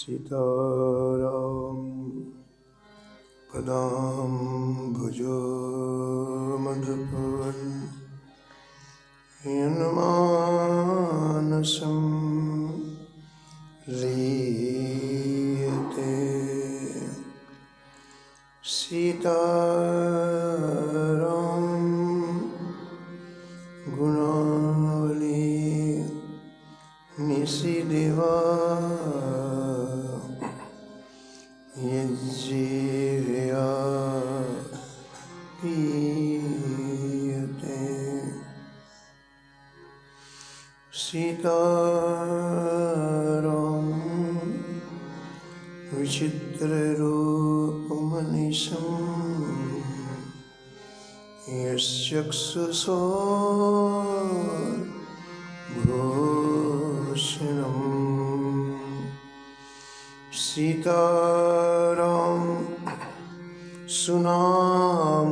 सीताराम पदाम्बुजो मधुपवन् यन्मानसं लीयते। सीताराम गुणावली निशिदिवा यज्जीवया पीयते। सीताराम विचित्ररूपमनिशं यश्चक्षुषोर्भूषणम्। सीताराम सुनाम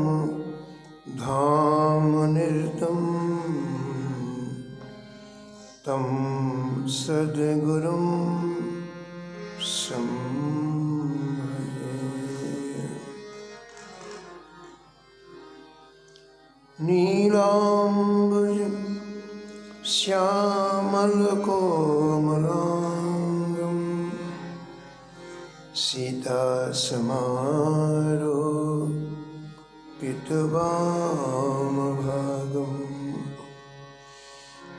धाम निरतं तं सद्गुरुं संभजे। नीलाम्बुज श्यामलकोमलांगं सीतासमारोपितवामभागं।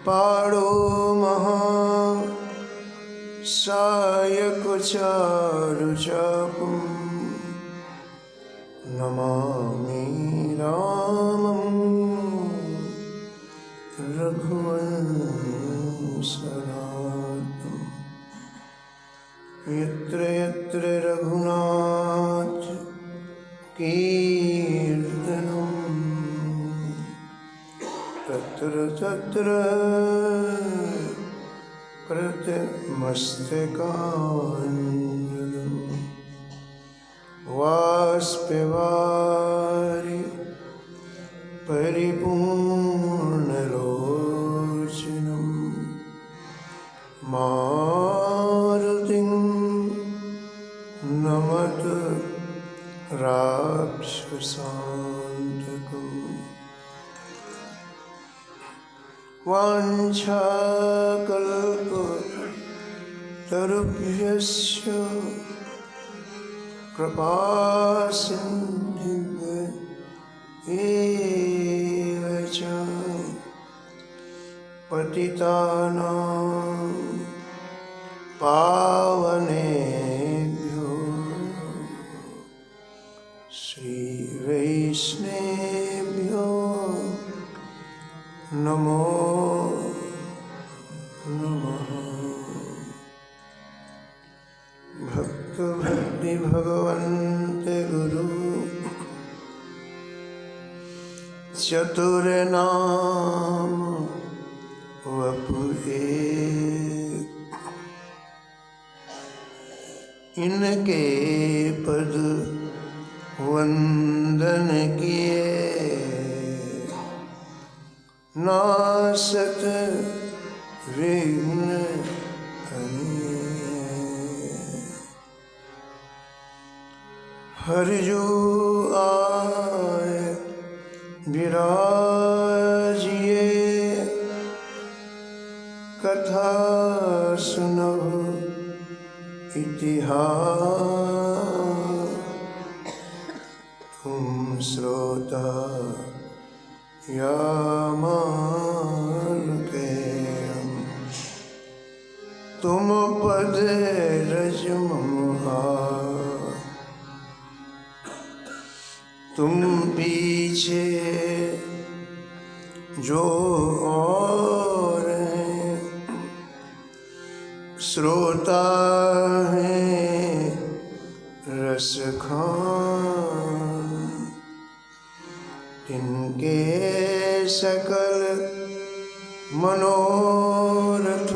पाणो महासायकचारुचापं नमामि रामं रघुवंशनाथं। यत्र यत्र रघुनाथ कीर्तनं तत्र तत्र कृतमस्तकाञ्जलिं। बाष्पवारि परिपूर्णलोचनं मारुतिं नमत राक्षसान्तकम्। वाञ्छाकल्पतरुभ्यश्च कृपासिन्धुभ्येव च पतितानां पावनेभ्यो श्रीवैष्णवेभ्यो नमो नमः। भक्ति भगवन्त गुरु चतुर्नाम वपुए। इनके पद वंदन किए नासत विघ्न हरिजू आए विराजिए। कथा सुनो इतिहास तुम श्रोता या मानुके। तुम पद रजमहा तुम पीछे जो और हैं। श्रोता हैं रस खान तिनके सकल मनोरथ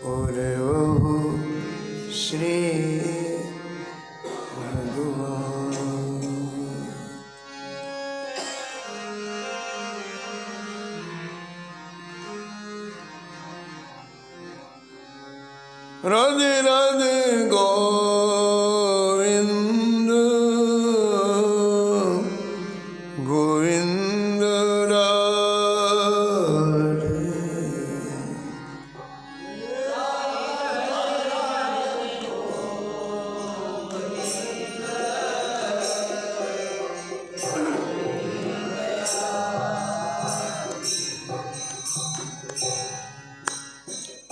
और वहु श्री राधे राधे गोविंद गोविंद राधे।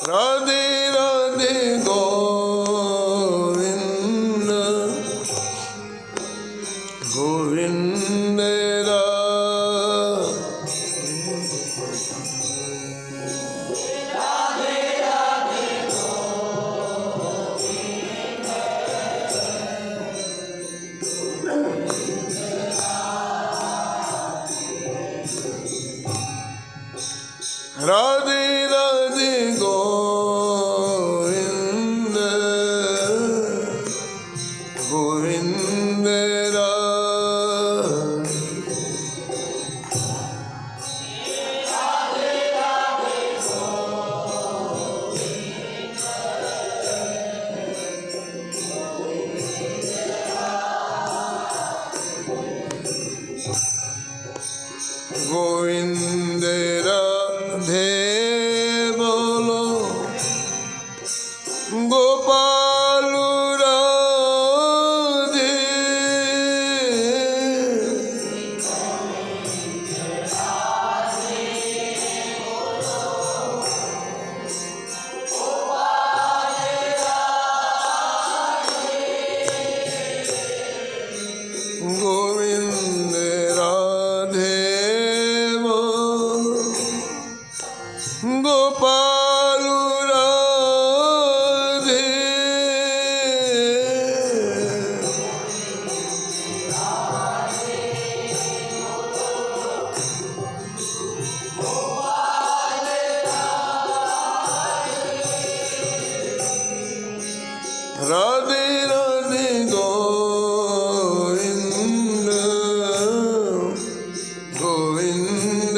राधे राधे गोविंद गोविंद राधे राधे गोविंद गोविंद गोविंद राधे बोलो गोपाल राधे। गोविंद राधे गोपाल राधे। राधे राधे गोविंद गोविंद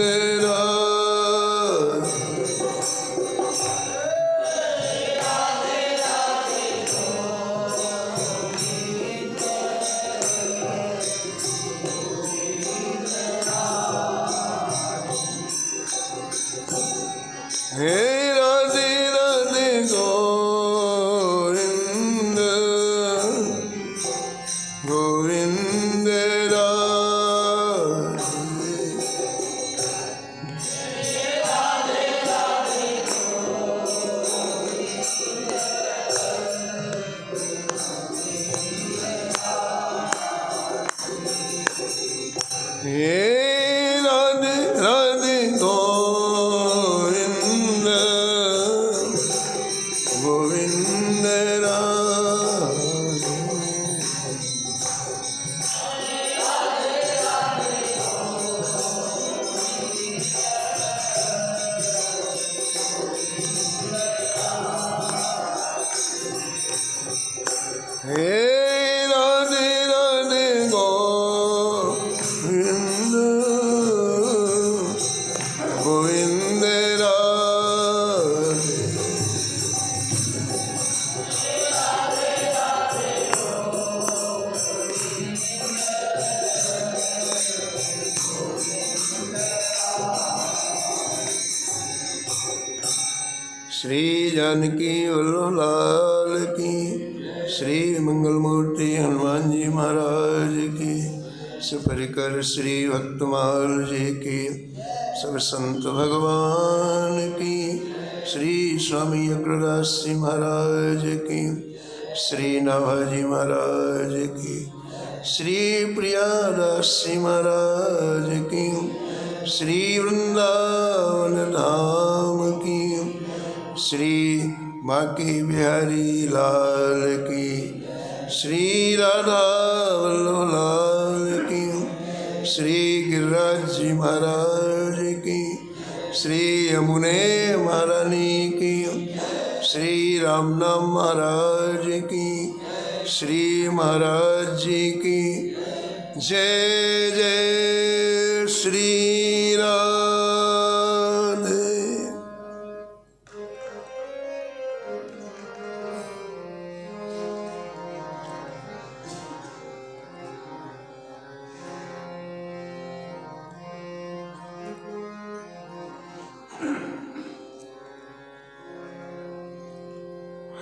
हे राधे राधे गोविंद गोविंद हे राधे राधे गोविंद गोविंद हे राधे राधे गोविंद गोविंद श्री जानकी वल्लभ लाल की, श्री मंगल मूर्ति हनुमान जी महाराज की, सपरिकर श्री भक्तमाल जी की, सब संत भगवान की, श्री स्वामी अग्रदास जी महाराज की, श्री नाभाजी महाराज की, श्री प्रियादास जी महाराज की, श्री वृंदावन धाम की, श्री बांके बिहारी लाल की, श्री राधा वल्लभ लाल की, श्री गिरिराज जी महाराज की, श्री यमुने महारानी की, श्री रामनाम महाराज की, श्री महाराज जी की जय जय श्री राधे।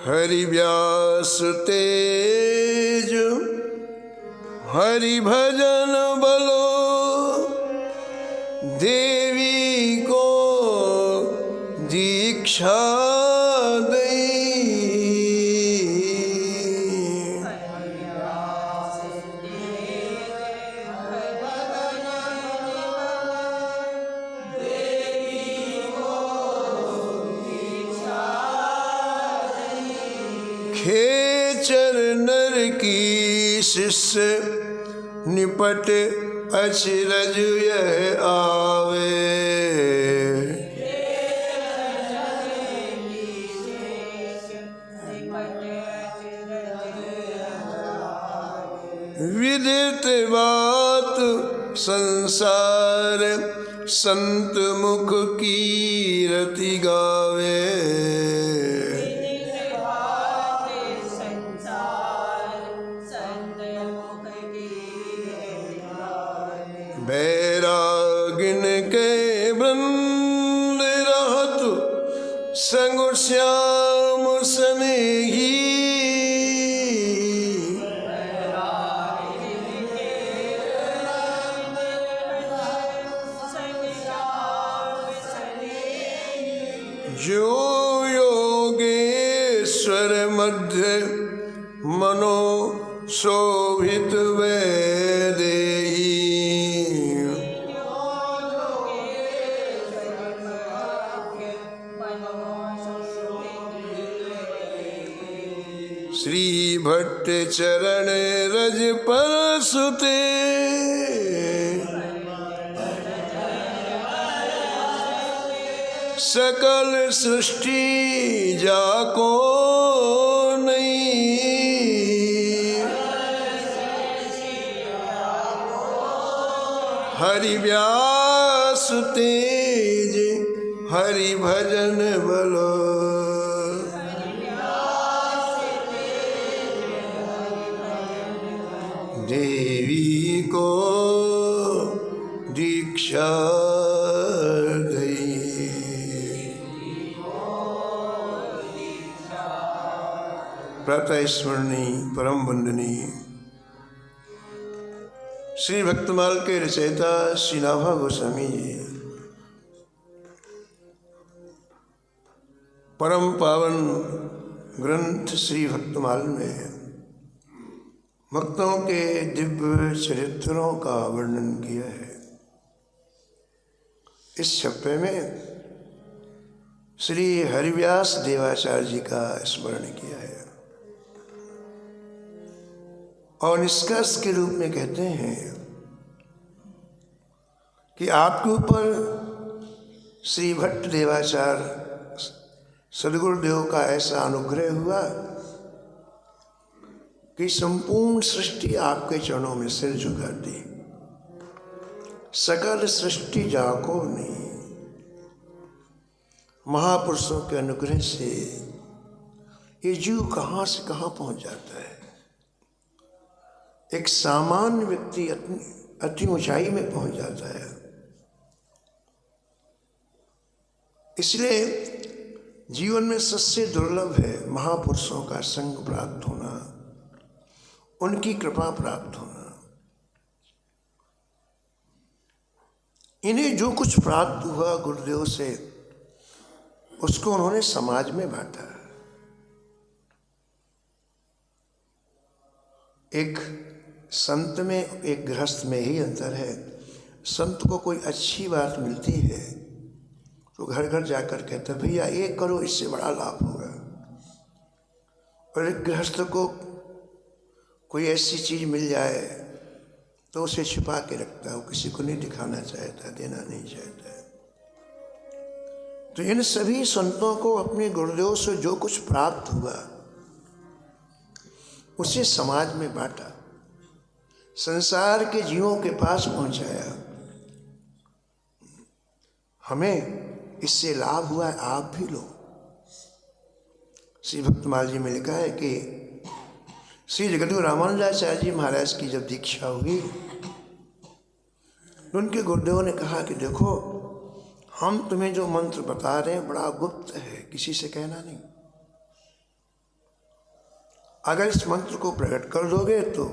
हरि व्यास तेज हरि भजन बलो देवी को दीक्षा दई। खेचर नर की शिष्य निपट अचरज यह आवे। विदित बात संसार संत मुख कीरति गावे। बैरागिन के वृंद रहत संग श्याम सनेही। जो योगेश्वर मध्य मनो शोभित वैदेही। श्री भट्ट चरण रज पर सुते सकल सृष्टि जाको नहीं। हरि व्यास तेज हरि भजन बलो देवी को दीक्षा दई। प्रातः स्मरणीय परम वंदनीय श्री भक्तमाल के रचयिता श्री नाभा गोस्वामी जी परम पावन ग्रंथ श्री भक्तमाल में भक्तों के दिव्य चरित्रों का वर्णन किया है। इस छप्पे में श्री हरिव्यास देवाचार्य जी का स्मरण किया है और निष्कर्ष के रूप में कहते हैं कि आपके ऊपर श्री भट्ट देवाचार्य सदगुरुदेव का ऐसा अनुग्रह हुआ कि संपूर्ण सृष्टि आपके चरणों में सिर झुका दी। सकल सृष्टि जाको नहीं। महापुरुषों के अनुग्रह से ये जीव कहाँ से कहाँ पहुँच जाता है। एक सामान्य व्यक्ति अति ऊंचाई में पहुँच जाता है। इसलिए जीवन में सबसे दुर्लभ है महापुरुषों का संग प्राप्त होना, उनकी कृपा प्राप्त होना। इन्हें जो कुछ प्राप्त हुआ गुरुदेव से उसको उन्होंने समाज में बांटा। एक संत में एक गृहस्थ में ही अंतर है। संत को कोई अच्छी बात मिलती है तो घर घर जाकर कहते हैं भैया ये करो इससे बड़ा लाभ होगा। और एक गृहस्थ को कोई ऐसी चीज़ मिल जाए तो उसे छिपा के रखता है, वो किसी को नहीं दिखाना चाहता, देना नहीं चाहता। तो इन सभी संतों को अपने गुरुदेव से जो कुछ प्राप्त हुआ उसे समाज में बांटा, संसार के जीवों के पास पहुंचाया। हमें इससे लाभ हुआ है, आप भी लो। श्री भक्तमाल जी में लिखा है कि श्री जगद्गुरु रामानुजाचार्य जी महाराज की जब दीक्षा हुई तो उनके गुरुदेव ने कहा कि देखो हम तुम्हें जो मंत्र बता रहे हैं बड़ा गुप्त है, किसी से कहना नहीं। अगर इस मंत्र को प्रकट कर दोगे तो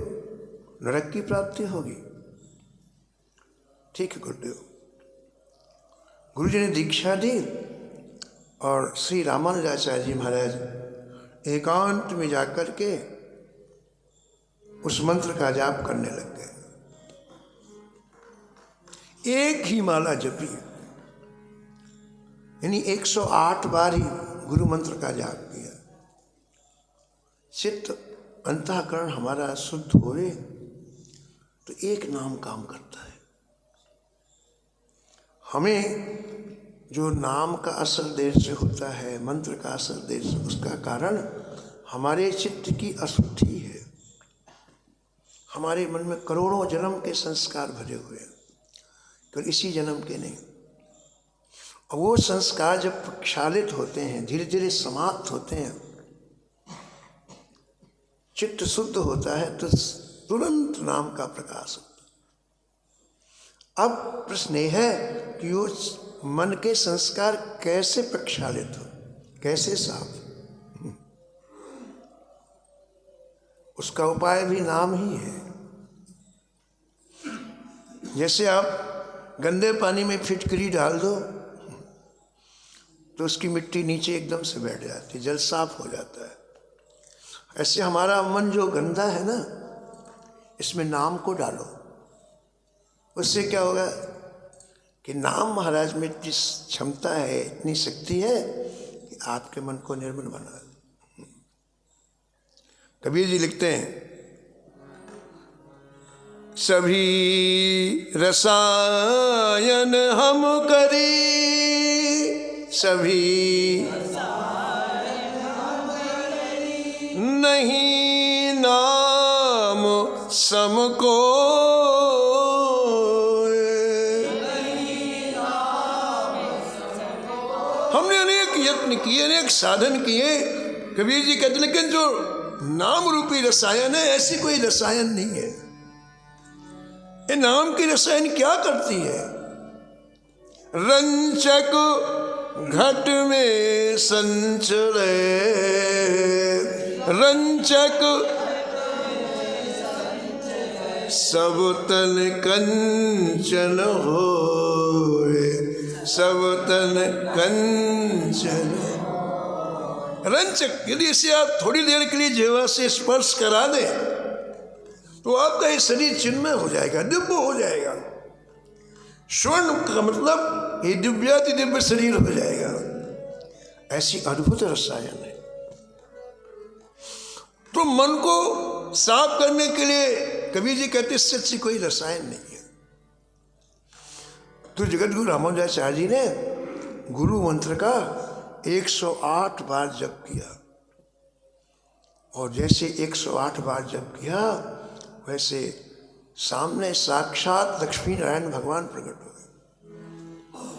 नरक की प्राप्ति होगी। ठीक है गुरुदेव। गुरु जी ने दीक्षा दी और श्री रामानुजाचार्य जी महाराज एकांत में जाकर के उस मंत्र का जाप करने लग गए। एक ही माला जपी, यानी 108 बार ही गुरु मंत्र का जाप किया। चित्त अंतःकरण हमारा शुद्ध होवे तो एक नाम काम करता है। हमें जो नाम का असर देर से होता है, मंत्र का असर देर से, उसका कारण हमारे चित्त की अशुद्धि है। हमारे मन में करोड़ों जन्म के संस्कार भरे हुए हैं, केवल इसी जन्म के नहीं। और वो संस्कार जब प्रक्षालित होते हैं, धीरे धीरे समाप्त होते हैं, चित्त शुद्ध होता है तो तुरंत नाम का प्रकाश होता है। अब प्रश्न यह है कि वो मन के संस्कार कैसे प्रक्षालित हो, कैसे साफ? उसका उपाय भी नाम ही है। जैसे आप गंदे पानी में फिटकरी डाल दो तो उसकी मिट्टी नीचे एकदम से बैठ जाती है, जल साफ हो जाता है। ऐसे हमारा मन जो गंदा है ना, इसमें नाम को डालो, उससे क्या होगा कि नाम महाराज में इतनी क्षमता है, इतनी शक्ति है कि आपके मन को निर्मल बना दे। कबीर जी लिखते हैं, सभी रसायन हम करी, सभी नहीं नाम समको, हमने अनेक यत्न किए, अनेक साधन किए। कबीर जी कहते, लेकिन जो नाम रूपी रसायन है, ऐसी कोई रसायन नहीं है। ये नाम की रसायन क्या करती है? रंचक घट में संचले, रंचक सब तन कंचन होए, सब तन कंचन। रंचक, यदि इसे आप थोड़ी देर के लिए जीवा से स्पर्श करा दें तो आपका ये शरीर चिन्मय हो जाएगा, दिव्य हो जाएगा। स्वर्ण का मतलब ये दिव्याति दिव्य शरीर हो जाएगा। ऐसी अद्भुत रसायन है। तो मन को साफ करने के लिए कबीर जी कहते इससे अच्छी कोई रसायन नहीं है। तो जगत गुरु रामानुजाचार्य जी ने गुरु मंत्र का 108 बार जप किया, और जैसे 108 बार जप किया वैसे सामने साक्षात लक्ष्मी नारायण भगवान प्रकट हो गए।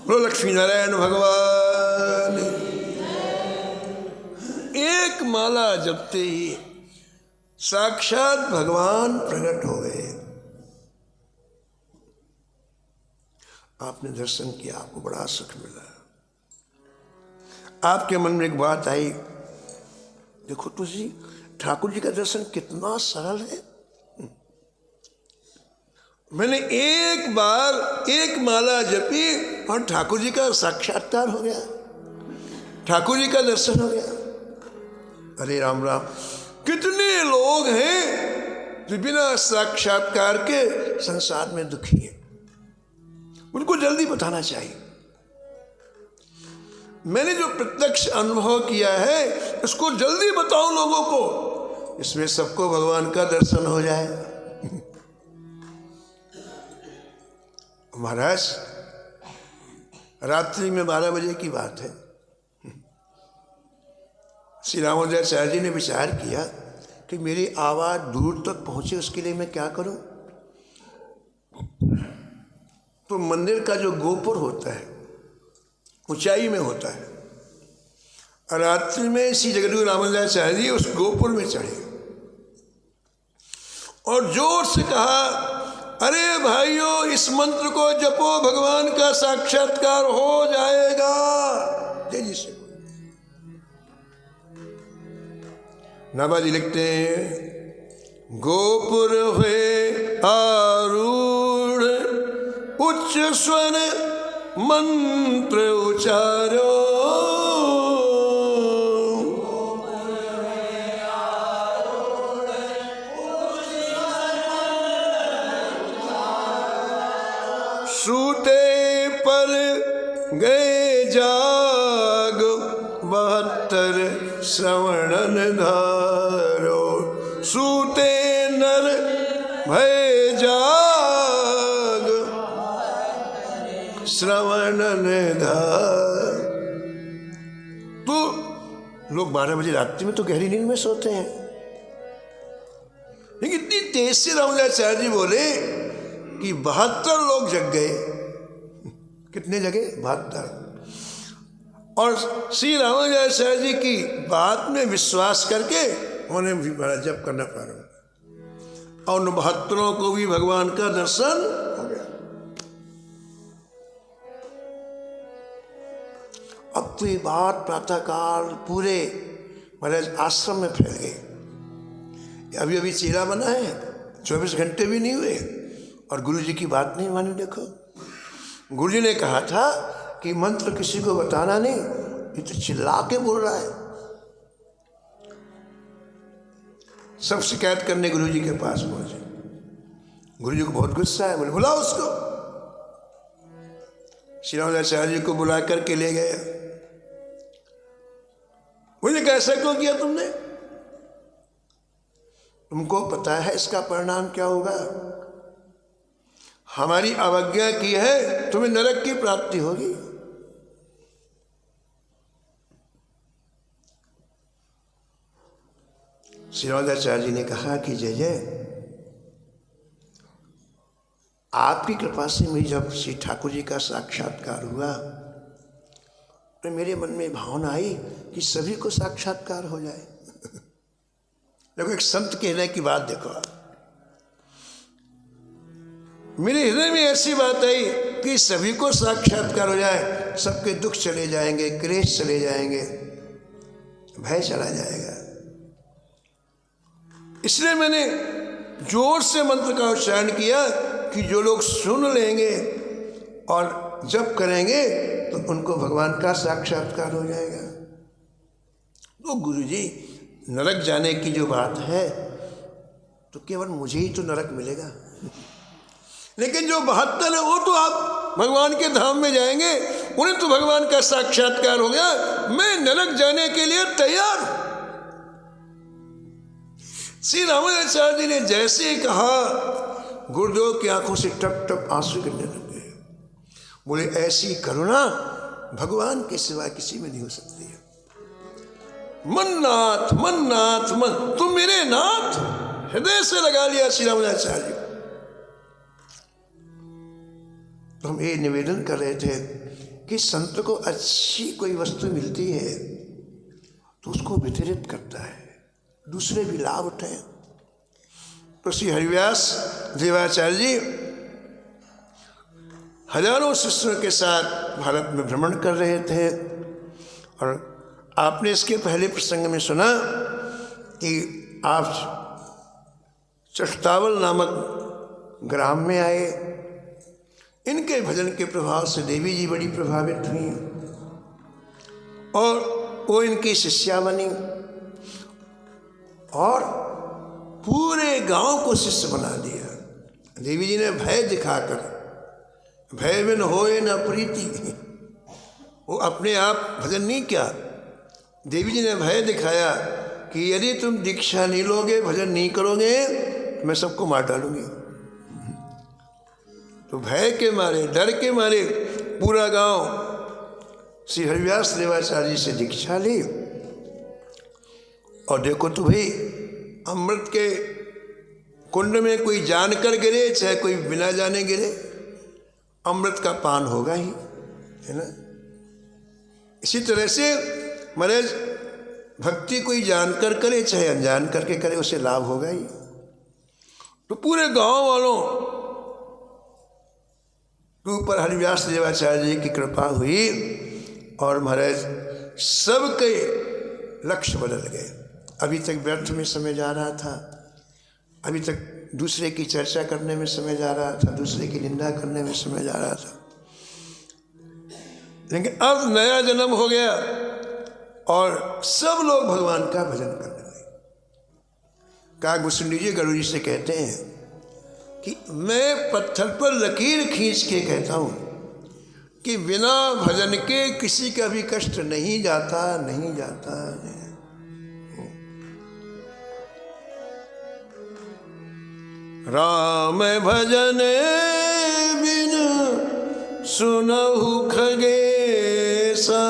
बोलो लक्ष्मी नारायण भगवान। एक माला जपते ही साक्षात भगवान प्रकट हो गए। आपने दर्शन किया, आपको बड़ा सुख मिला। आपके मन में एक बात आई, देखो तुझी ठाकुर जी का दर्शन कितना सरल है। मैंने एक बार एक माला जपी और ठाकुर जी का साक्षात्कार हो गया, ठाकुर जी का दर्शन हो गया। अरे राम राम, कितने लोग हैं जो बिना साक्षात्कार के संसार में दुखी हैं। उनको जल्दी बताना चाहिए। मैंने जो प्रत्यक्ष अनुभव किया है उसको जल्दी बताओ लोगों को, इसमें सबको भगवान का दर्शन हो जाए। महाराज रात्रि में 12 बजे की बात है, श्री रामानुजाचार्य जी ने विचार किया कि मेरी आवाज़ दूर तक पहुँचे, उसके लिए मैं क्या करूं। तो मंदिर का जो गोपुर होता है ऊंचाई में होता है, और रात्रि में श्री जगद्गुरु रामानुजाचार्य जी उस गोपुर में चढ़े और जोर से कहा, अरे भाइयों, इस मंत्र को जपो, भगवान का साक्षात्कार हो जाएगा। तेजी से नाभाजी लिखते हैं, गोपुर हुए आरूढ़ उच्च स्वर मंत्र उचारो, सूते पर गए जाग 72 श्रवणन धारो, सूते नर भय जाग श्रवणन धार। तो लोग 12 बजे रात्रि में तो गहरी नींद में सोते हैं, लेकिन इतनी तेज से रामानुजाचार्य जी बोले कि 72 लोग जग गए। कितने जगे? 72। और श्री रामानुजाचार्य जी की बात में विश्वास करके उन्हें भी बड़ा जप करना प्रारंभ, और उन 72 को भी भगवान का दर्शन हो गया। अब तो ये बात प्रातःकाल पूरे महाराज आश्रम में फैल गई। अभी अभी चेला बना है, 24 घंटे भी नहीं हुए और गुरु जी की बात नहीं मानी। देखो, गुरु जी ने कहा था कि मंत्र किसी को बताना नहीं, ये तो चिल्ला के बोल रहा है। सब शिकायत करने गुरु जी के पास पहुंचे। गुरु जी को बहुत गुस्सा है, बोले बुलाओ उसको। श्री रामानुजाचार्य जी को बुला करके ले गए। मुझे कैसा क्यों किया तुमने? तुमको पता है इसका परिणाम क्या होगा? हमारी अवज्ञा की है, तुम्हें नरक की प्राप्ति होगी। श्री रामानुजाचार्य जी ने कहा कि जय जय, आपकी कृपा से मुझे जब श्री ठाकुर जी का साक्षात्कार हुआ तो मेरे मन में भावना आई कि सभी को साक्षात्कार हो जाए। देखो, एक संत कहने की बात देखो आप, मेरे हृदय में ऐसी बात आई कि सभी को साक्षात्कार हो जाए, सबके दुख चले जाएंगे, क्लेश चले जाएंगे, भय चला जाएगा। इसलिए मैंने जोर से मंत्र का उच्चारण किया कि जो लोग सुन लेंगे और जप करेंगे तो उनको भगवान का साक्षात्कार हो जाएगा। तो गुरुजी, नरक जाने की जो बात है तो केवल मुझे ही तो नरक मिलेगा, लेकिन जो 72 है वो तो आप भगवान के धाम में जाएंगे, उन्हें तो भगवान का साक्षात्कार हो गया। मैं नरक जाने के लिए तैयार। श्री रामानुजाचार्य जी ने जैसे ही कहा, गुरुदेव की आंखों से टप टप आंसू गिरने लगे। बोले, ऐसी करुणा भगवान के सिवा किसी में नहीं हो सकती है। मन नाथ, मन नाथ, मन, तुम मेरे नाथ। हृदय से लगा लिया श्री रामानुजाचार्य जी। तो हम ये निवेदन कर रहे थे कि संत को अच्छी कोई वस्तु मिलती है तो उसको वितरित करता है, दूसरे भी लाभ उठाए। तो श्री हरिव्यास देवाचार्य जी हजारों शिष्यों के साथ भारत में भ्रमण कर रहे थे, और आपने इसके पहले प्रसंग में सुना कि आप चष्टावल नामक ग्राम में आए। इनके भजन के प्रभाव से देवी जी बड़ी प्रभावित हुई और वो इनकी शिष्या बनी और पूरे गांव को शिष्य बना दिया। देवी जी ने भय दिखाकर, भय बिन होए न प्रीति, वो अपने आप भजन नहीं किया। देवी जी ने भय दिखाया कि यदि तुम दीक्षा नहीं लोगे, भजन नहीं करोगे, तो मैं सबको मार डालूंगी। तो भय के मारे, डर के मारे पूरा गांव श्री हरिव्यास देवाचार्य जी से दीक्षा ली। और देखो तो भाई, अमृत के कुंड में कोई जानकर गिरे चाहे कोई बिना जाने गिरे, अमृत का पान होगा ही, है ना। इसी तरह से महाराज भक्ति कोई जानकर करे चाहे अनजान करके करे, उसे लाभ होगा ही। तो पूरे गांव वालों के ऊपर हरिव्यास देवाचार्य जी की कृपा हुई और महाराज सबके लक्ष्य बदल गए। अभी तक व्यर्थ में समय जा रहा था, अभी तक दूसरे की चर्चा करने में समय जा रहा था, दूसरे की निंदा करने में समय जा रहा था। लेकिन अब नया जन्म हो गया और सब लोग भगवान का भजन करने लगे। काकभूषण जी गरुड़ जी से कहते हैं कि मैं पत्थर पर लकीर खींच के कहता हूँ कि बिना भजन के किसी का भी कष्ट नहीं जाता, नहीं जाता, नहीं। राम भजन बिन सुनहु खगेसा,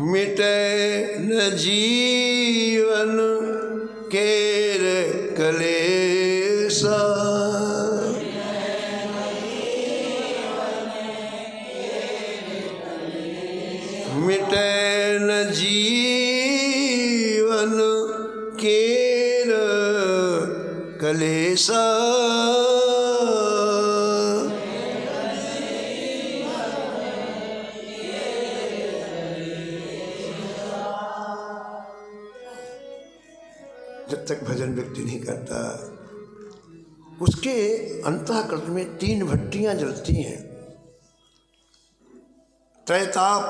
मिटे न जीवन केर कलेसा, मिटे न जीवन केर कलेसा, जब तक भजन व्यक्ति नहीं करता उसके अंतःकरण में 3 भट्टियां जलती हैं। त्रैताप,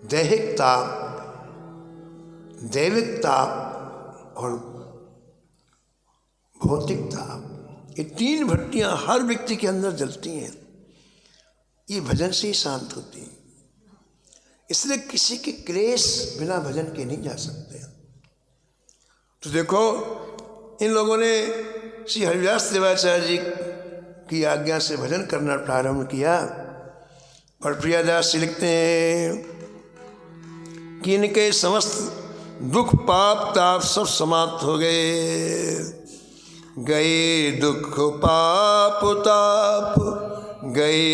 दैहिक ताप, दैविक ताप और भौतिक ताप। ये 3 भट्टियां हर व्यक्ति के अंदर जलती हैं। ये भजन से ही शांत होती हैं। इसलिए किसी के क्लेश बिना भजन के नहीं जा सकते। तो देखो इन लोगों ने श्री हरिव्यास देवाचार्य जी की आज्ञा से भजन करना प्रारंभ किया और प्रियादास जी लिखते हैं कि इनके समस्त दुख पाप ताप सब समाप्त हो गए। गए दुख पाप ताप, गए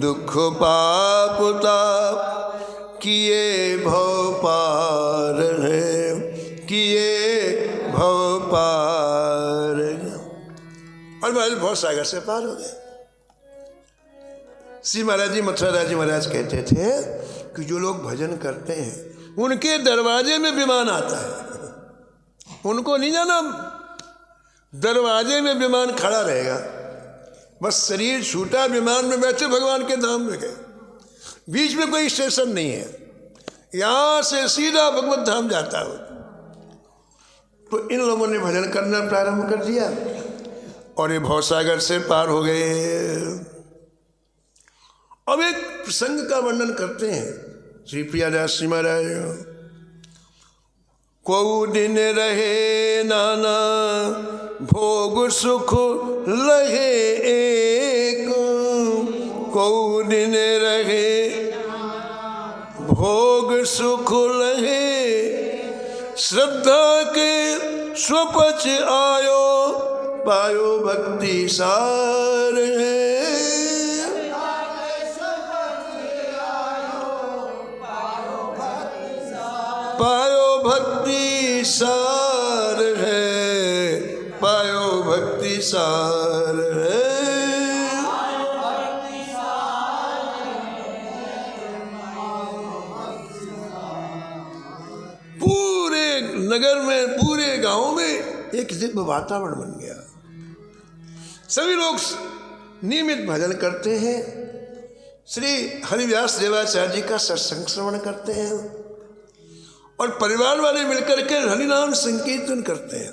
दुख पाप ताप, किए भव पार है, किए भव पार। और महाराज भव सागर से पार हो गए। श्री महाराज जी मथुरा जी महाराज कहते थे कि जो लोग भजन करते हैं उनके दरवाजे में विमान आता है। उनको नहीं जाना, दरवाजे में विमान खड़ा रहेगा। बस शरीर छूटा, विमान में बैठे भगवान के धाम में गए। बीच में कोई स्टेशन नहीं है, यहाँ से सीधा भगवत धाम जाता हो। तो इन लोगों ने भजन करना प्रारंभ कर दिया और ये भवसागर से पार हो गए। अब एक प्रसंग का वर्णन करते हैं श्री प्रियादास जी महाराज। को दिन रहे नाना भोग सुख लहे एक, को दिन रहे भोग सुख लहे, श्रद्धा के स्वपच आयो, पायो भक्ति सार है। पायो भक्ति सार है, पायो भक्ति सार है। पूरे नगर में, पूरे गांव में एक दिव्य वातावरण बन गया। सभी लोग नियमित भजन करते हैं, श्री हरिव्यास देवाचार्य जी का सत्संग श्रवण करते हैं और परिवार वाले मिलकर के हरिनाम संकीर्तन करते हैं।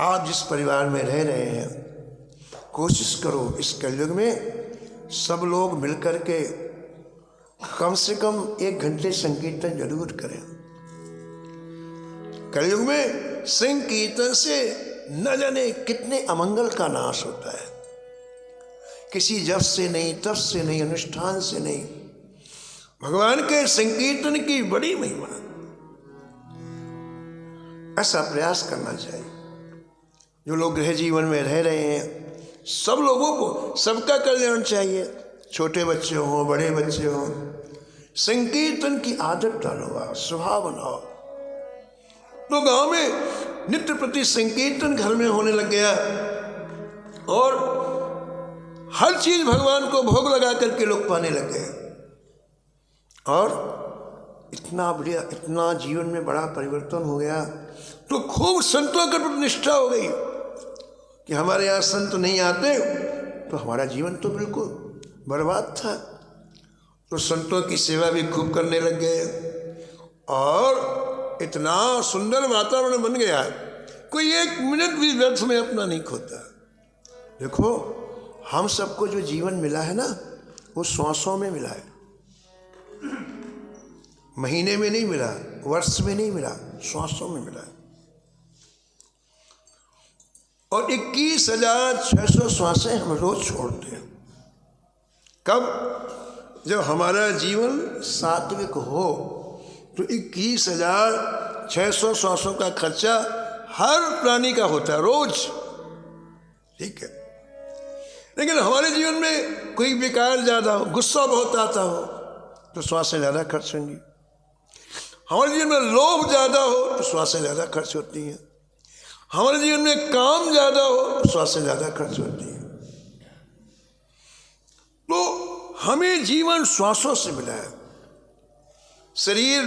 आप जिस परिवार में रह रहे हैं कोशिश करो इस कलयुग में सब लोग मिलकर के कम से कम 1 घंटे संकीर्तन जरूर करें। कलयुग में संकीर्तन से न जाने कितने अमंगल का नाश होता है। किसी जप से नहीं, तप से नहीं, अनुष्ठान से नहीं, भगवान के संकीर्तन की बड़ी महिमा। ऐसा प्रयास करना चाहिए। जो लोग गृह जीवन में रह रहे हैं सब लोगों को सबका कल्याण चाहिए। छोटे बच्चे हों, बड़े बच्चे हों, संकीर्तन की आदत डालो, आप स्वभाव बनाओ। तो गांव में नित्य प्रति संकीर्तन घर में होने लग गया और हर चीज भगवान को भोग लगा करके लोग पाने लग गए और इतना जीवन में बड़ा परिवर्तन हो गया। तो खूब संतों के प्रति निष्ठा हो गई कि हमारे यहाँ संत नहीं आते तो हमारा जीवन तो बिल्कुल बर्बाद था। तो संतों की सेवा भी खूब करने लग गए और इतना सुंदर वातावरण बन गया, कोई एक मिनट भी व्यर्थ में अपना नहीं खोता। देखो, हम सबको जो जीवन मिला है ना, वो श्वासों में मिला है, महीने में नहीं मिला, वर्ष में नहीं मिला, श्वासों में मिला है। और 21,600 श्वासें हम रोज छोड़ते हैं। कब? जब हमारा जीवन सात्विक हो तो 21,600 श्वासों का खर्चा हर प्राणी का होता है रोज, ठीक है। लेकिन हमारे जीवन में कोई विकार ज़्यादा हो, गुस्सा बहुत आता हो तो श्वासें ज़्यादा खर्च होंगी। हमारे जीवन में लोभ ज़्यादा हो तो श्वासें ज़्यादा खर्च होती हैं। हमारे जीवन में काम ज़्यादा हो तो श्वासें ज़्यादा खर्च होती हैं। तो हमें जीवन श्वासों से मिला है। शरीर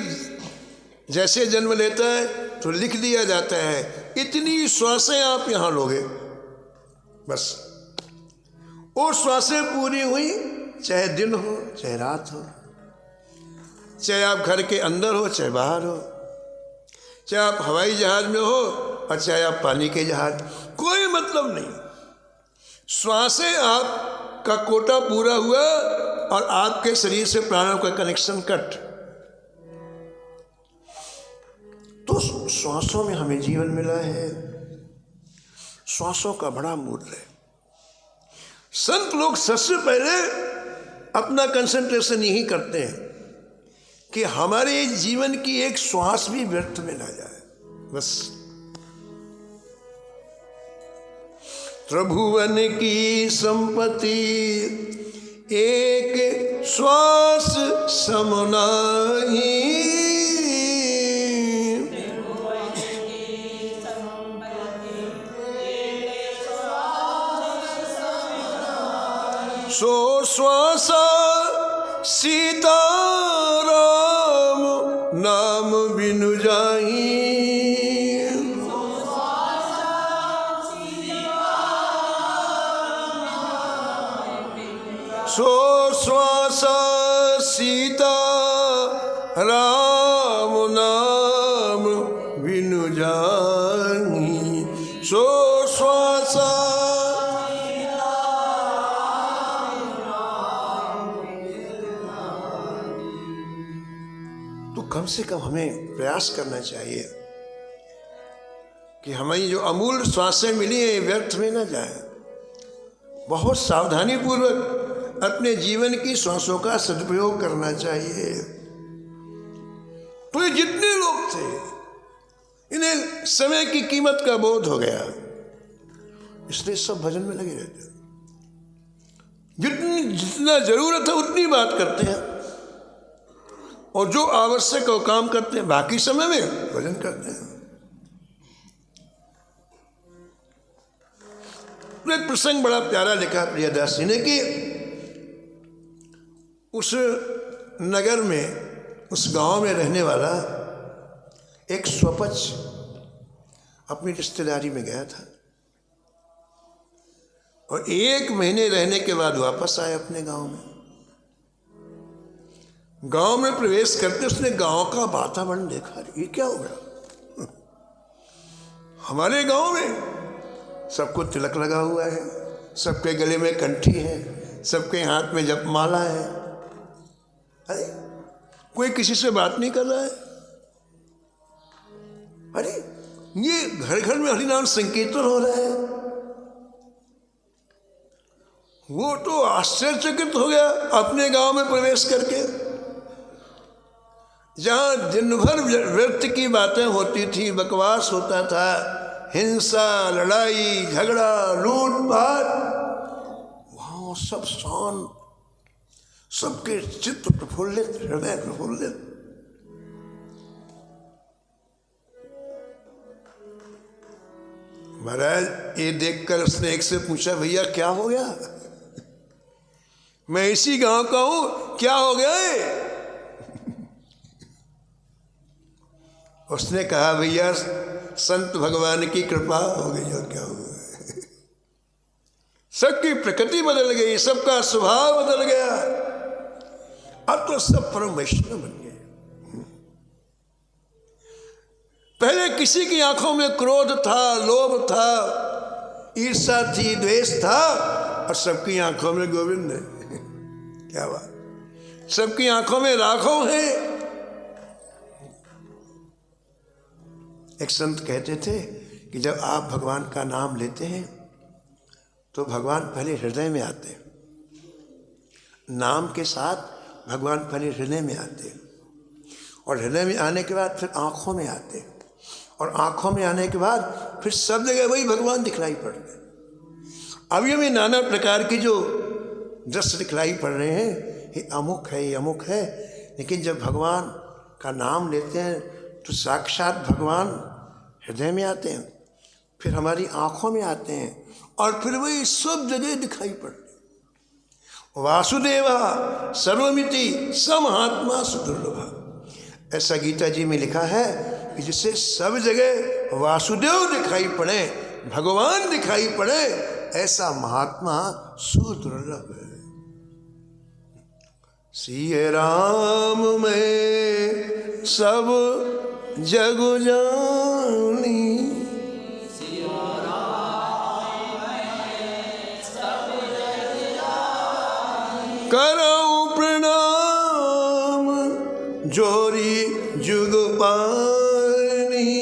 जैसे जन्म लेता है तो लिख दिया जाता है इतनी श्वासें आप यहाँ लोगे, बस। वो श्वासें पूरी हुई, चाहे दिन हो चाहे रात हो, चाहे आप घर के अंदर हो चाहे बाहर हो, चाहे आप हवाई जहाज में हो और चाहे आप पानी के जहाज, कोई मतलब नहीं। श्वासें आपका कोटा पूरा हुआ और आपके शरीर से प्राणों का कनेक्शन कट। तो श्वासों में हमें जीवन मिला है। श्वासों का बड़ा मूल्य है। संत लोग सबसे पहले अपना कंसंट्रेशन यही करते हैं कि हमारे जीवन की एक श्वास भी व्यर्थ में ना जाए, बस। त्रिभुवन की संपत्ति एक श्वास सम नाहीं, सो श्वासा सीता राम नाम बिनु जाई, सो श्वासा सीता राम नाम बिनु जाई, सो श्वासा। तो कम से कम हमें प्रयास करना चाहिए कि हमें जो अमूल्य श्वासें मिली हैं व्यर्थ में न जाए। बहुत सावधानी पूर्वक अपने जीवन की श्वासों का सदुपयोग करना चाहिए। तो ये जितने लोग थे, इन्हें समय की कीमत का बोध हो गया, इसलिए सब भजन में लगे रहते हैं। जितना जरूरत है उतनी बात करते हैं और जो आवश्यक हो काम करते हैं, बाकी समय में भजन करते हैं। एक प्रसंग बड़ा प्यारा लिखा प्रियदास जी ने कि उस नगर में, उस गांव में रहने वाला एक स्वपच अपनी रिश्तेदारी में गया था और 1 महीने रहने के बाद वापस आए अपने गांव में। गांव में प्रवेश करते उसने गांव का वातावरण देखा। ये क्या हो गया? हमारे गांव में सबको तिलक लगा हुआ है, सबके गले में कंठी है, सबके हाथ में जपमाला है। अरे कोई किसी से बात नहीं कर रहा है। अरे ये घर घर में हरिनाम संकीर्तन हो रहा है। वो तो आश्चर्यचकित हो गया अपने गांव में प्रवेश करके, जहां दिन भर व्यर्थ की बातें होती थी, बकवास होता था, हिंसा, लड़ाई, झगड़ा, लूटपाट, वहां सब शांत, सबके चित्त प्रफुल्लित, हृदय प्रफुल्लित। महाराज ये देखकर उसने एक से पूछा, भैया क्या हो गया? मैं इसी गांव का हूं, क्या हो गया है? उसने कहा भैया संत भगवान की कृपा हो गई और क्या हुआ। सबकी प्रकृति बदल गई, सबका स्वभाव बदल गया, अब तो सब परम वैष्णव बन गए। पहले किसी की आंखों में क्रोध था, लोभ था, ईर्ष्या थी, द्वेष था, और सबकी आंखों में गोविंद है। क्या बात, सबकी आंखों में राघव है। एक संत कहते थे कि जब आप भगवान का नाम लेते हैं तो भगवान पहले हृदय में आते हैं, नाम के साथ भगवान पहले हृदय में आते हैं, और हृदय में आने के बाद फिर आँखों में आते हैं, और आँखों में आने के बाद फिर सब जगह वही भगवान दिखलाई पड़ते हैं। अभी हमें नाना प्रकार की जो दृश्य दिखलाई पड़ रहे हैं, ये अमुक है, ये अमुक है, लेकिन जब भगवान का नाम लेते हैं तो साक्षात भगवान हृदय में आते हैं, फिर हमारी आँखों में आते हैं, और फिर वही सब जगह दिखाई पड़ते। वासुदेवा सर्वमिति समहात्मा सुदुर्लभा, ऐसा गीता जी में लिखा है कि जिससे सब जगह वासुदेव दिखाई पड़े, भगवान दिखाई पड़े, ऐसा महात्मा सुदुर्लभ है। सिय राम में सब जग जानी, करऊं प्रणाम जोरी जुग पानी।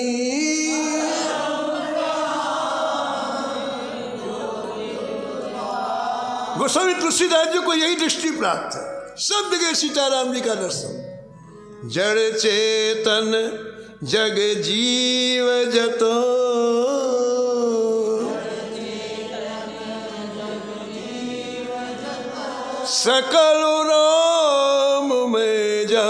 गोस्वामी तुलसीदास जी को यही दृष्टि प्राप्त है, सब जगह सीताराम जी का दर्शन। जड़ चेतन जग जीव जतो, सकल राम में जान,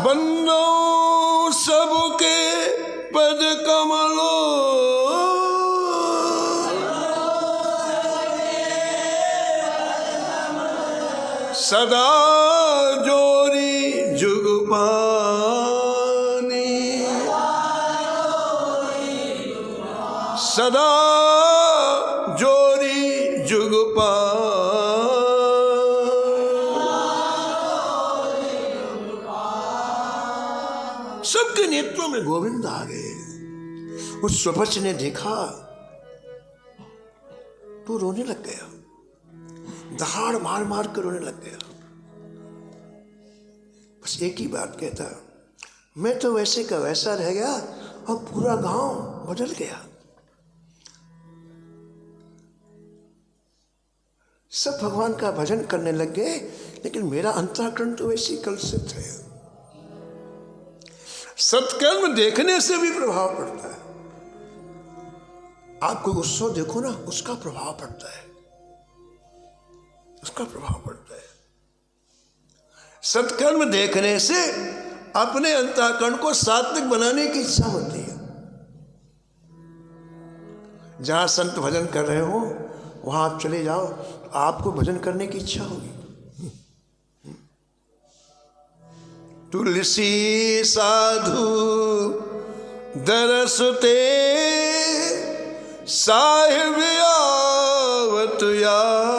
बंदो सबके पद कमलो, सदा जोरी जुग पानी, सदा जोरी जुग पानी। सबके नेत्रों में गोविंद आ गए। उस स्वपच ने देखा तो रोने लग गया, दहाड़ मार मार कर रोने लग गया। बस एक ही बात कहता, मैं तो वैसे का वैसा रह गया और पूरा गांव बदल गया। सब भगवान का भजन करने लग गए, लेकिन मेरा अंतःकरण तो वैसी कलुषित है। सत्कर्म देखने से भी प्रभाव पड़ता है। आप कोई उत्सव देखो ना, उसका प्रभाव पड़ता है, उसका प्रभाव पड़ता है। सत्कर्म देखने से अपने अंतःकरण को सात्विक बनाने की इच्छा होती है। जहां संत भजन कर रहे हो वहां आप चले जाओ, आपको भजन करने की इच्छा होगी। तुलसी साधु दरसते साहिब आवत याद,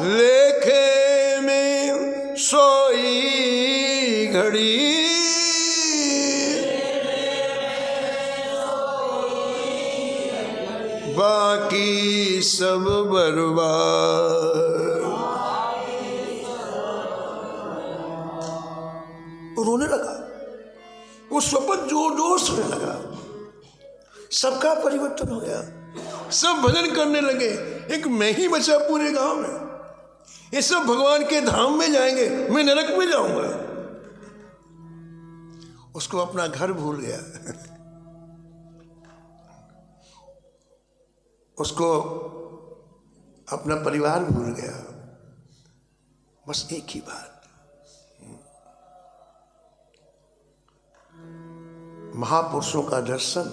लेखे में सोई घड़ी बाकी सब बर्बाद। रोने लगा, वो स्वपन जोर जोर से रोने लगा। सबका परिवर्तन हो गया, सब भजन करने लगे। एक मैं ही बचा पूरे गांव में, ये सब भगवान के धाम में जाएंगे, मैं नरक में जाऊंगा। उसको अपना घर भूल गया, उसको अपना परिवार भूल गया। बस एक ही बात, महापुरुषों का दर्शन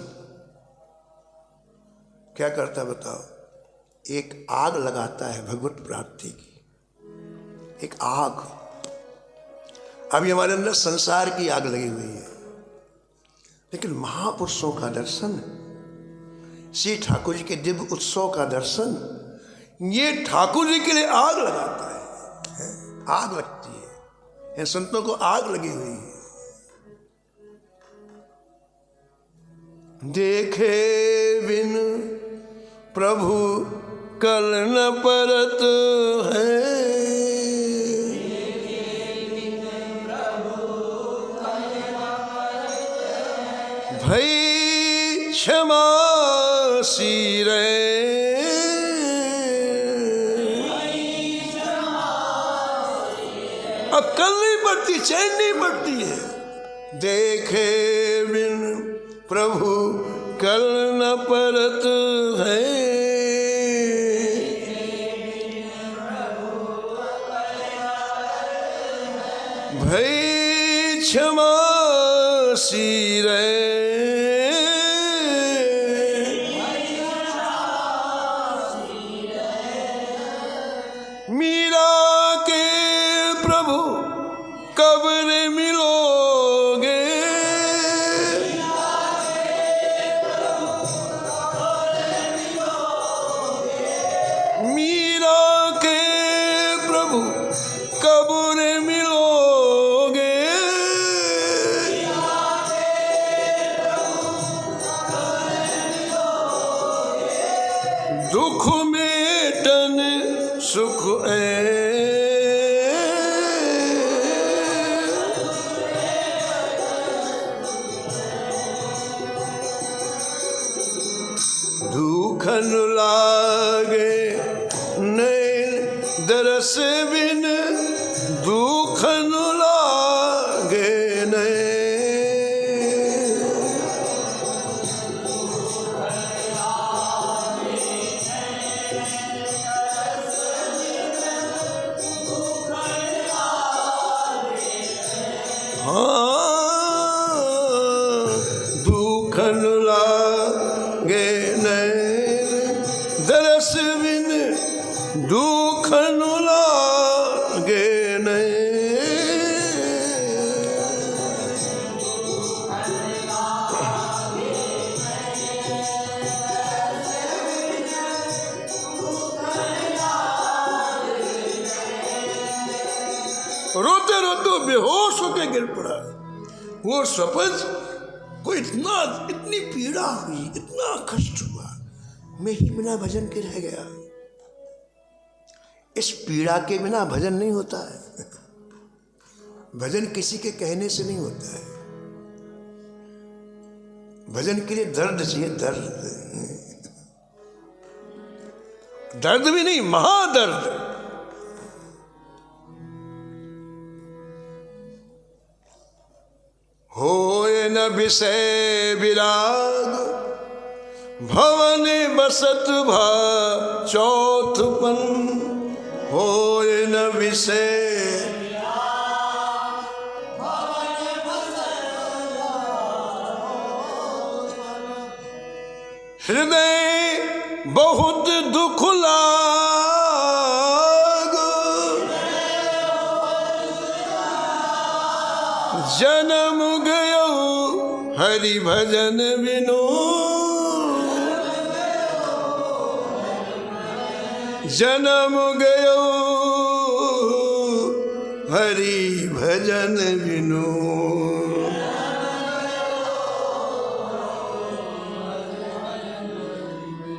क्या करता बताओ? एक आग लगाता है भगवत प्राप्ति की, एक आग। अभी हमारे अंदर संसार की आग लगी हुई है, लेकिन महापुरुषों का दर्शन, श्री ठाकुर जी के दिव्य उत्सव का दर्शन, ये ठाकुर जी के लिए आग लगाता है। आग लगती है, इन संतों को आग लगी हुई है। देखे बिन प्रभु कल न परत है, भई क्षमा सिरे, अब कल नहीं पड़ती, चैन नहीं पड़ती है। देखे बिन प्रभु कल न परत है, भई क्षमा सिरे, मीरा के प्रभु कब रे मिलोगे, मीरा के प्रभु कब रे मिलोगे, दुख में टन सुख दुखन लागे नैन दरस बिन, दुखन लागे नैन, दुखन लागे नैन दरस बिन, दुखन लागे नैन, रोते रोते बेहोश होकर गिर पड़ा। वो सपज को इतनी पीड़ा हुई, इतना कष्ट हुआ, मैं ही बिना भजन के रह गया। इस पीड़ा के बिना भजन नहीं होता है। भजन किसी के कहने से नहीं होता है। भजन के लिए दर्द चाहिए, दर्द, दर्द भी नहीं, महादर्द। होए न विषय विराग, भवन बसत भा चौथपन, होए न विषय हृदय बहुत दुख लाग, जन्म गयो हरि भजन बिनु, जन्म गयो हरि भजन बिनु।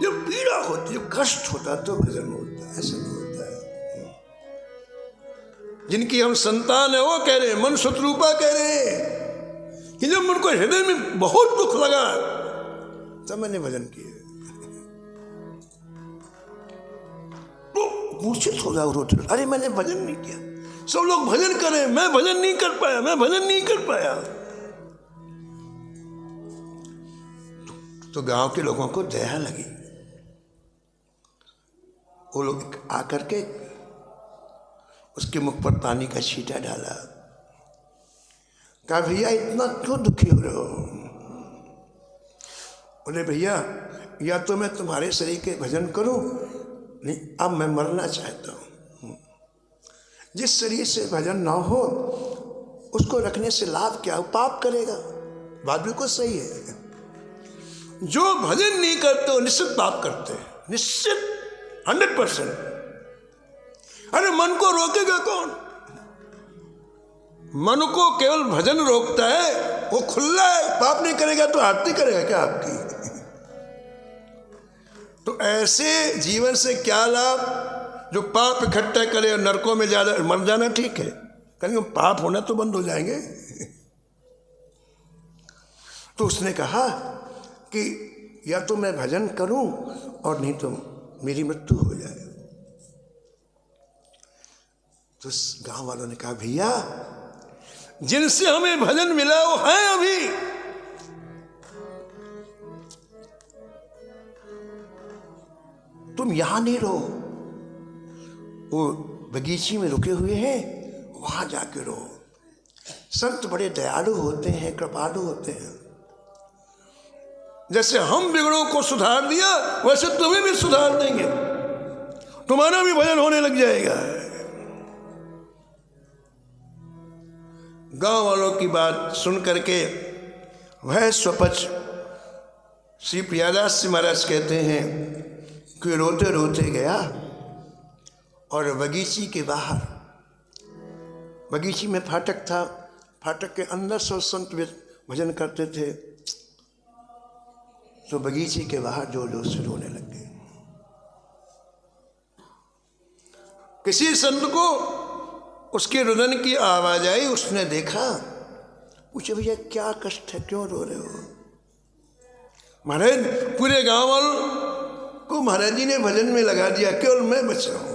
जब पीड़ा होती, जब कष्ट होता तो भजन होता है, ऐसा नहीं होता है। जिनकी हम संतान है वो कह रहे, मन शत्रुपा कह रहे कि जब उनको हृदय में बहुत दुख लगा तब मैंने भजन किया। तो मूर्छित हो जाओ, रोते, अरे मैंने भजन नहीं किया। सब लोग भजन करें, मैं भजन नहीं कर पाया, मैं भजन नहीं कर पाया। तो गांव के लोगों को दया लगी। वो लोग आकर के उसके मुख पर पानी का छींटा डाला। कहा भैया इतना क्यों दुखी हो रहे हो? बोले भैया या तो मैं तुम्हारे शरीर के भजन करूं, नहीं अब मैं मरना चाहता हूं। जिस शरीर से भजन ना हो उसको रखने से लाभ क्या हो? पाप करेगा। बात बिल्कुल सही है। जो भजन नहीं करते वो निश्चित पाप करते हैं, निश्चित 100%। अरे मन को रोकेगा कौन? मन को केवल भजन रोकता है, वो खुला है। पाप नहीं करेगा तो आरती करेगा क्या आपकी? तो ऐसे जीवन से क्या लाभ? जो पाप इकट्ठा करे और नरकों में ज्यादा मर जाना ठीक है, कहीं पाप होना तो बंद हो जाएंगे। तो उसने कहा कि या तो मैं भजन करूं और नहीं तो मेरी मृत्यु हो जाए। तो गांव वालों ने कहा भैया जिनसे हमें भजन मिला वो है अभी, तुम यहां नहीं रहो, वो बगीची में रुके हुए हैं, वहां जाके रहो। संत बड़े दयालु होते हैं, कृपालु होते हैं। जैसे हम बिगड़ों को सुधार दिया वैसे तुम्हें भी सुधार देंगे, तुम्हारा भी भजन होने लग जाएगा। गांव वालों की बात सुन करके वह स्वपच श्री प्रियादास जी महाराज कहते हैं कि रोते रोते गया और बगीची के बाहर, बगीची में फाटक था, फाटक के अंदर सब संत भजन करते थे, तो बगीचे के बाहर जोर जोर से रोने लग गए। किसी संत को उसके रुदन की आवाज आई, उसने देखा, पूछे भैया क्या कष्ट है, क्यों रो रहे हो? महाराज पूरे गांव वालों को महाराज जी ने भजन में लगा दिया, केवल मैं बचा हूं।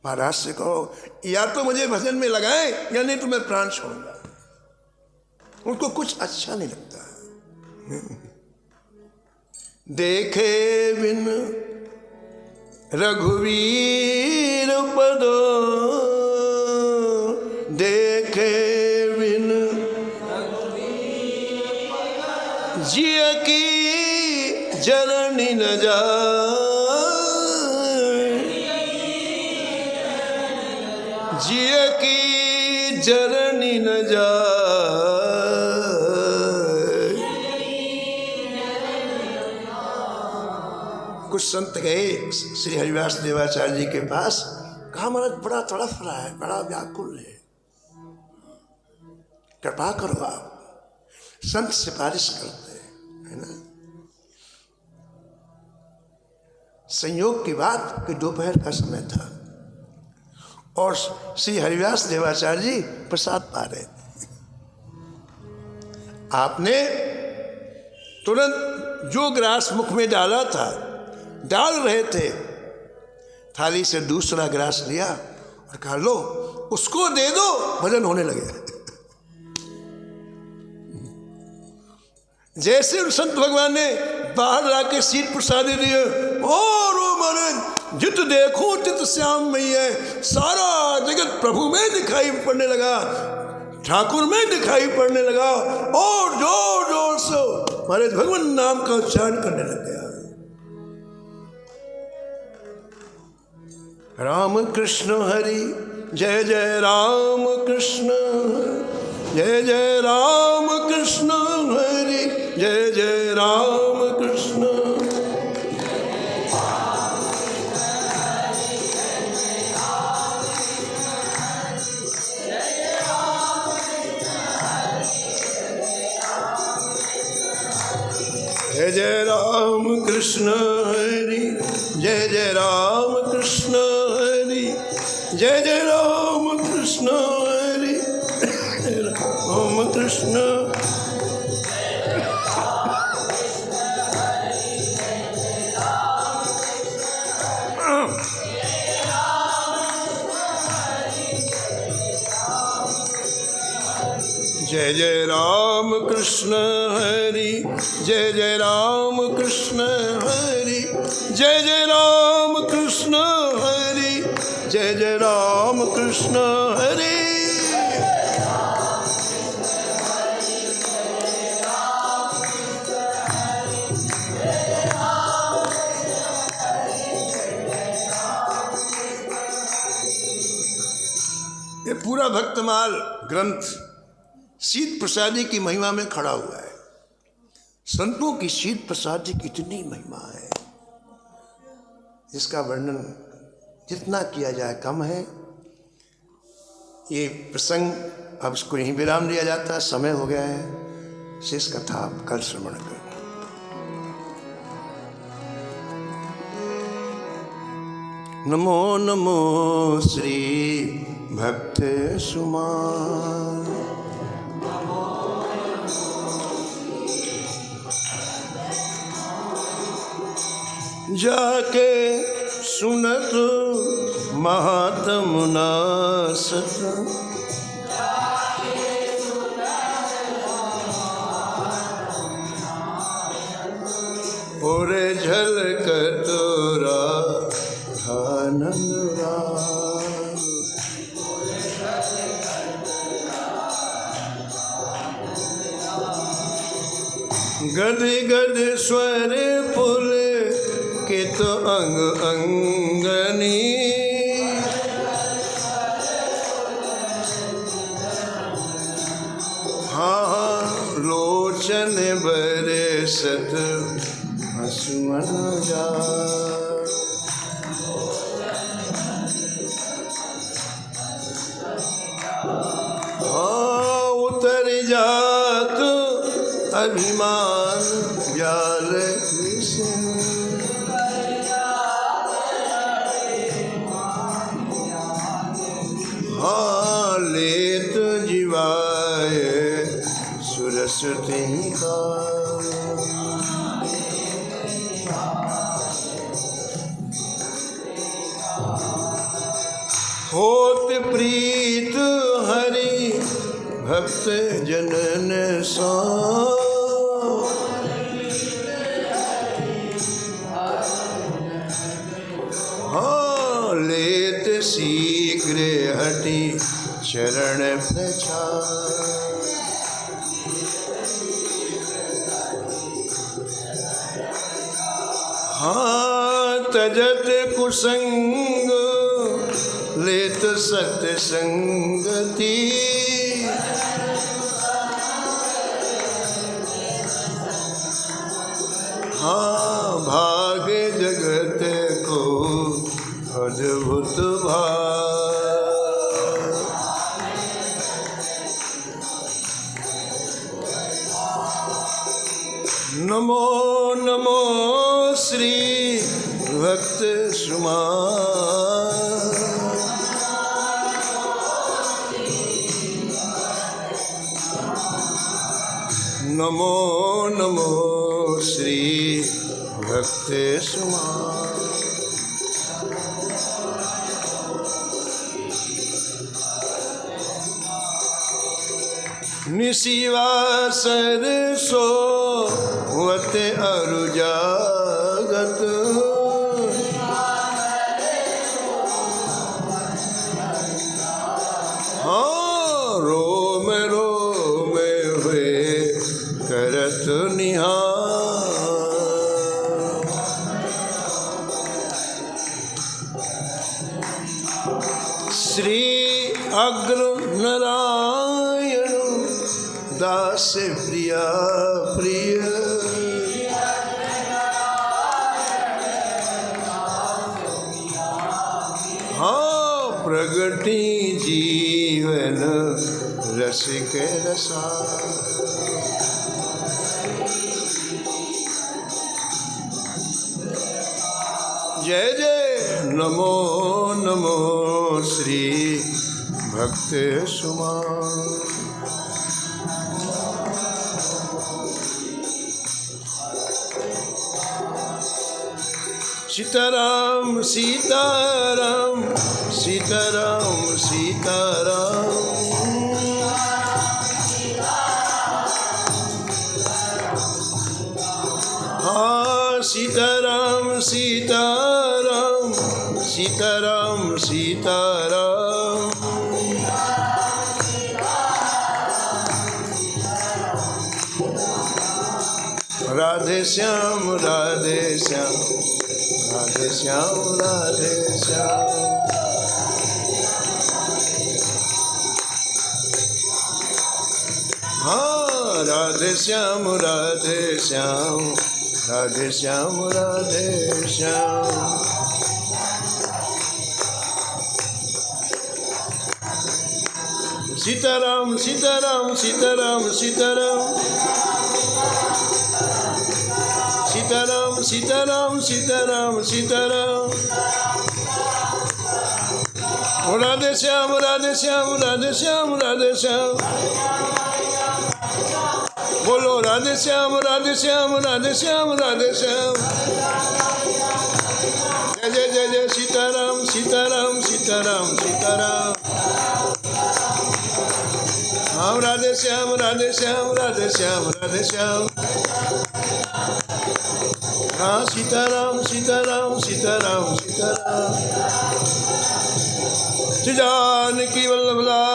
महाराज से कहो या तो मुझे भजन में लगाए या नहीं तो मैं प्राण छोड़ूंगा। उनको कुछ अच्छा नहीं लगता। देखे बिन रघुवीर पदो, देखे बिन जिय की जननी न जाए, जिय की जननी न जाए। कुछ संत गए श्री हरिवास देवाचार्य जी के पास, कहा महाराज बड़ा तड़फ रहा है, बड़ा व्याकुल है, कृपा करो आप। संत सिफारिश करते हैं, है ना। संयोग की बात कि दोपहर का समय था और श्री हरिवास देवाचार्य जी प्रसाद पा रहे थे। आपने तुरंत जो ग्रास मुख में डाला था, डाल रहे थे, थाली से दूसरा ग्रास लिया और कहा लो उसको दे दो, भजन होने लगे। जैसे संत भगवान ने बाहर लाके सीट प्रसादी दिए, और वो महाराज जित देखो तित श्याम में है, सारा जगत प्रभु में दिखाई पड़ने लगा, ठाकुर में दिखाई पड़ने लगा, और जोर जोर से महाराज भगवान नाम का उच्चारण करने लग गया। राम कृष्ण हरि जय जय राम कृष्ण, जय जय राम कृष्ण हरि जय जय राम कृष्ण। जय जय राम कृष्ण हरि जय जय राम कृष्ण हरि जय जय राम कृष्ण हरि राम कृष्ण। जय जय राम कृष्ण हरि जय जय राम कृष्ण हरि जय जय राम कृष्ण जय जय राम कृष्ण हरे। ये पूरा भक्तमाल ग्रंथ शीत प्रसादी की महिमा में खड़ा हुआ है। संतों की शीत प्रसादी की इतनी महिमा है, जिसका वर्णन जितना किया जाए कम है। ये प्रसंग अब इसको यहीं विराम दिया जाता है, समय हो गया है। शेष कथा आप कल श्रवण करें। नमो नमो श्री भक्त सुमान, जाके सुनत महात्म नासत, और झलकत राधानंद राम। गद गद स्वर पुल के तो अंग अंगनी, हाँ लोचन बरसत हसुमन जा। हाँ उतर जात अभिमान जाल कृष्ण, हाँ लेत जीवाय सुरसती का। होत प्रीत हरि भक्त जनन सा, हाँ लेत शीघ्र हटि चरण प्रचार। हाँ तजत कुसंग लेत सत्संगति, हाँ भाग्य जगत को अद्भुत भाग। नमो नमो श्री भक्त सुमान, नमो नमो श्री भक्त सुमान। निशिवासर सोवत अरु जागत, हाँ रोम रोम हुए करत निहार। श्री अग्र नारायण दास प्रिया प्रिय, हाँ प्रगति जीवन रस के रसा। जय जय नमो नमो श्री भक्त सुमान। सीताराम सीताराम सीताराम सीताराम, हाँ सीताराम सीताराम सीताराम सीताराम। राधे श्याम राधे श्याम, राधे श्याम राधे श्याम। हाँ राधे श्याम राधे श्याम, राधे श्याम राधे श्याम। सीताराम सीताराम सीताराम सीताराम, सीताराम सीताराम सीताराम सीताराम। राधे श्याम राधे श्याम, राधे श्याम राधे श्याम। बोलो राधे श्याम राधे श्याम, राधे श्याम राधे श्याम। जय जय जय जय सीताराम सीताराम सीताराम सीताराम। हाँ राधे श्याम राधे श्याम, राधे श्याम राधे श्याम। हाँ सीताराम सीताराम सीताराम सीताराम। जानकी वल्लभ लाल